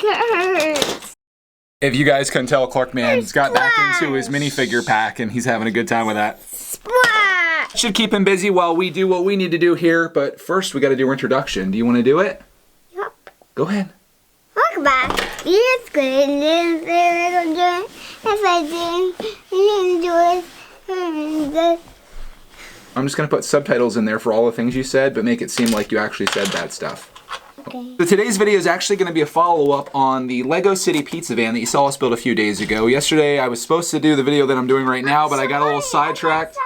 hurts. If you guys couldn't tell, Clark Man's got back into his minifigure pack and he's having a good time with that. Splash! Should keep him busy while we do what we need to do here, but first we got to do our introduction. Do you want to do it? Yep. Go ahead. Welcome back. It's good. If I didn't, I'm just going to put subtitles in there for all the things you said, but make it seem like you actually said that stuff. Okay. So today's video is actually going to be a follow-up on the Lego City pizza van that you saw us build a few days ago. Yesterday I was supposed to do the video that I'm doing right now, but I got a little sidetracked.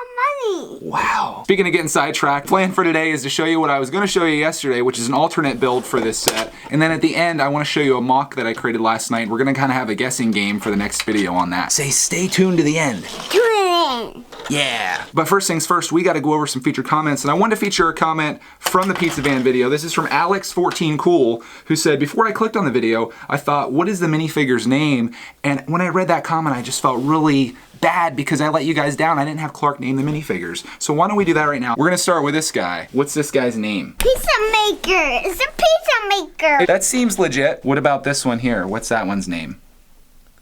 Wow. Speaking of getting sidetracked, plan for today is to show you what I was going to show you yesterday, which is an alternate build for this set. And then at the end, I want to show you a mock that I created last night. We're going to kind of have a guessing game for the next video on that. Say stay tuned to the end. Tune in. Yeah. But first things first, we got to go over some featured comments. And I wanted to feature a comment from the pizza van video. This is from Alex14Cool, who said, before I clicked on the video, I thought, what is the minifigure's name? And when I read that comment, I just felt really bad because I let you guys down. I didn't have Clark name the minifigures. So why don't we do that right now? We're gonna start with this guy. What's this guy's name? Pizza maker. It's a pizza maker. That seems legit. What about this one here? What's that one's name?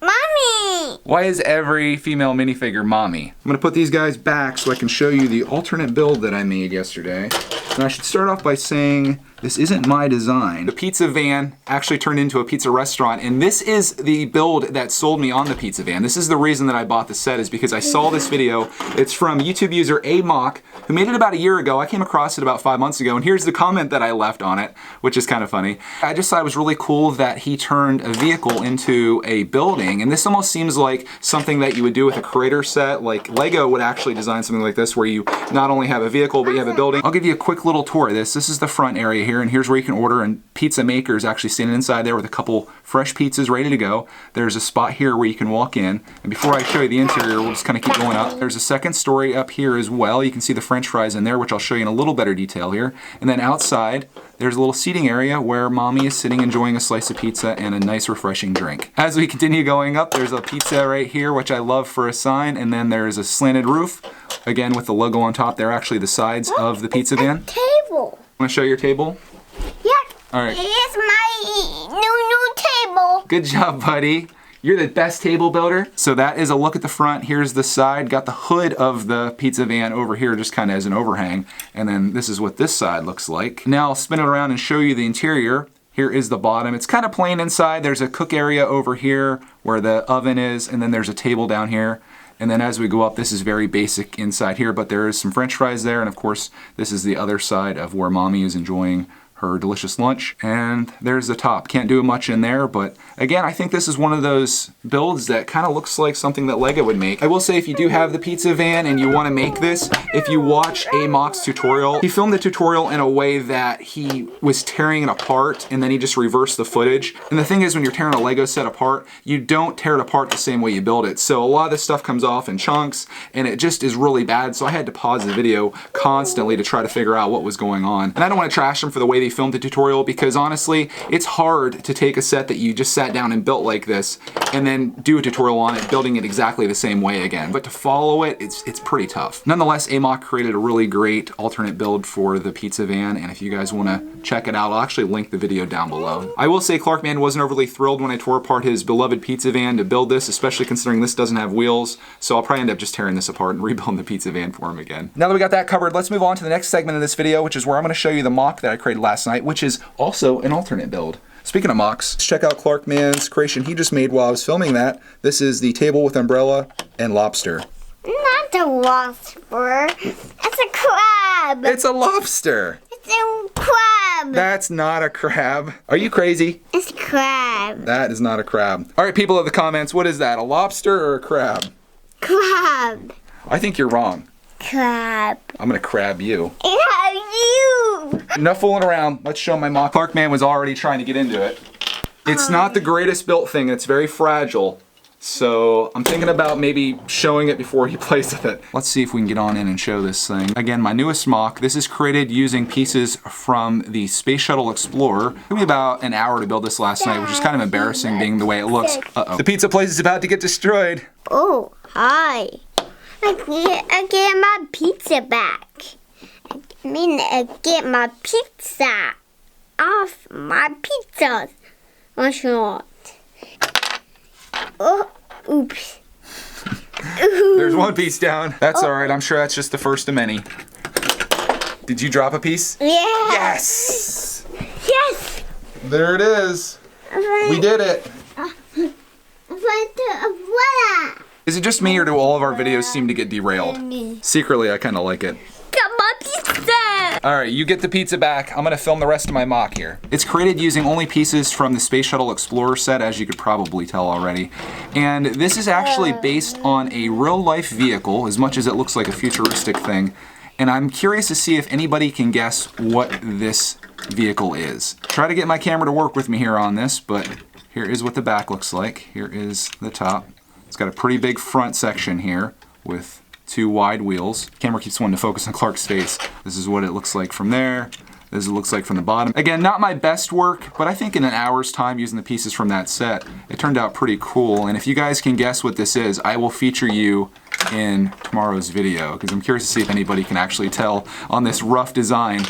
Mommy. Why is every female minifigure mommy? I'm gonna put these guys back so I can show you the alternate build that I made yesterday. And I should start off by saying this isn't my design. The pizza van actually turned into a pizza restaurant, and this is the build that sold me on the pizza van. This is the reason that I bought the set, is because I saw this video. It's from YouTube user Mocs, who made it about a year ago. I came across it about 5 months ago, and here's the comment that I left on it, which is kind of funny. I just thought it was really cool that he turned a vehicle into a building, and this almost seems like something that you would do with a creator set. Like Lego would actually design something like this, where you not only have a vehicle, but you have a building. I'll give you a quick little tour of this. This is the front area here, and here's where you can order, and Pizza Maker is actually standing inside there with a couple fresh pizzas ready to go. There's a spot here where you can walk in, and before I show you the interior, we'll just kind of keep going up. There's a second story up here as well. You can see the french fries in there, which I'll show you in a little better detail here. And then outside, there's a little seating area where mommy is sitting enjoying a slice of pizza and a nice refreshing drink. As we continue going up, there's a pizza right here, which I love for a sign, and then there's a slanted roof, again with the logo on top. They're actually the sides of the pizza van. Table. Want to show your table? Yeah. All right. It's my new table. Good job, buddy. You're the best table builder. So that is a look at the front. Here's the side. Got the hood of the pizza van over here just kind of as an overhang. And then this is what this side looks like. Now I'll spin it around and show you the interior. Here is the bottom. It's kind of plain inside. There's a cook area over here where the oven is, and then there's a table down here. And then as we go up, this is very basic inside here, but there is some french fries there. And of course, this is the other side of where mommy is enjoying her delicious lunch. And there's the top. Can't do much in there, but again, I think this is one of those builds that kind of looks like something that Lego would make. I will say, if you do have the pizza van and you want to make this, if you watch a Mocs tutorial, he filmed the tutorial in a way that he was tearing it apart and then he just reversed the footage. And the thing is, when you're tearing a Lego set apart, you don't tear it apart the same way you build it. So a lot of this stuff comes off in chunks and it just is really bad. So I had to pause the video constantly to try to figure out what was going on. And I don't want to trash him for the way they filmed the tutorial, because honestly, it's hard to take a set that you just sat down and built like this and then do a tutorial on it, building it exactly the same way again. But to follow it, it's pretty tough. Nonetheless, Mocs created a really great alternate build for the pizza van, and if you guys want to check it out, I'll actually link the video down below. I will say Clark Man wasn't overly thrilled when I tore apart his beloved pizza van to build this, especially considering this doesn't have wheels, so I'll probably end up just tearing this apart and rebuilding the pizza van for him again. Now that we got that covered, let's move on to the next segment of this video, which is where I'm going to show you the mock that I created last night, which is also an alternate build. Speaking of Mocs, let's check out Clark Man's creation he just made while I was filming that. This is the table with umbrella and lobster. Not a lobster. It's a crab. It's a lobster. It's a crab. That's not a crab. Are you crazy? It's a crab. That is not a crab. All right, people of the comments, what is that? A lobster or a crab? Crab. I think you're wrong. Crab. I'm gonna crab you. And how you? Enough fooling around. Let's show my mock. Clark Man was already trying to get into it. It's not the greatest built thing. It's very fragile. So I'm thinking about maybe showing it before he plays with it. Let's see if we can get on in and show this thing. Again, my newest mock. This is created using pieces from the Space Shuttle Explorer. It took me about an hour to build this last night, which is kind of embarrassing being the way it looks. Uh-oh. The pizza place is about to get destroyed. Oh, hi. I get my pizza back. I get my pizza off my pizzas. Astronaut. Oh, oops. There's one piece down. That's all right. I'm sure that's just the first of many. Did you drop a piece? Yeah. Yes. Yes. There it is. We did it. Is it just me or do all of our videos seem to get derailed? Secretly, I kind of like it. Got my pizza. All right, you get the pizza back. I'm gonna film the rest of my mock here. It's created using only pieces from the Space Shuttle Explorer set, as you could probably tell already. And this is actually based on a real life vehicle, as much as it looks like a futuristic thing. And I'm curious to see if anybody can guess what this vehicle is. Try to get my camera to work with me here on this, but here is what the back looks like. Here is the top. It's got a pretty big front section here with 2 wide wheels. Camera keeps wanting to focus on Clark's face. This is what it looks like from there. This is what it looks like from the bottom. Again, not my best work, but I think in an hour's time using the pieces from that set, it turned out pretty cool. And if you guys can guess what this is, I will feature you in tomorrow's video, because I'm curious to see if anybody can actually tell on this rough design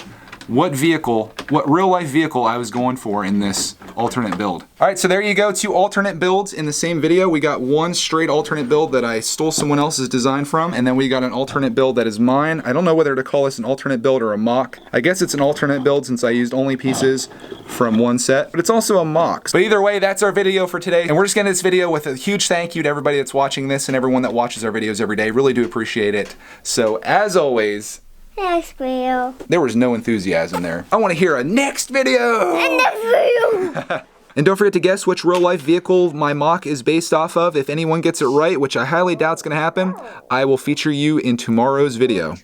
what real life vehicle I was going for in this alternate build. All right, so there you go, 2 alternate builds in the same video. We got one straight alternate build that I stole someone else's design from, and then we got an alternate build that is mine. I don't know whether to call this an alternate build or a mock. I guess it's an alternate build since I used only pieces from one set, but it's also a mock. But either way, that's our video for today, and we're just gonna end this video with a huge thank you to everybody that's watching this and everyone that watches our videos every day. Really do appreciate it. So as always, Next video. there was no enthusiasm there. I want to hear a next video. Next video. And don't forget to guess which real life vehicle my mock is based off of. If anyone gets it right, which I highly doubt is going to happen, I will feature you in tomorrow's video.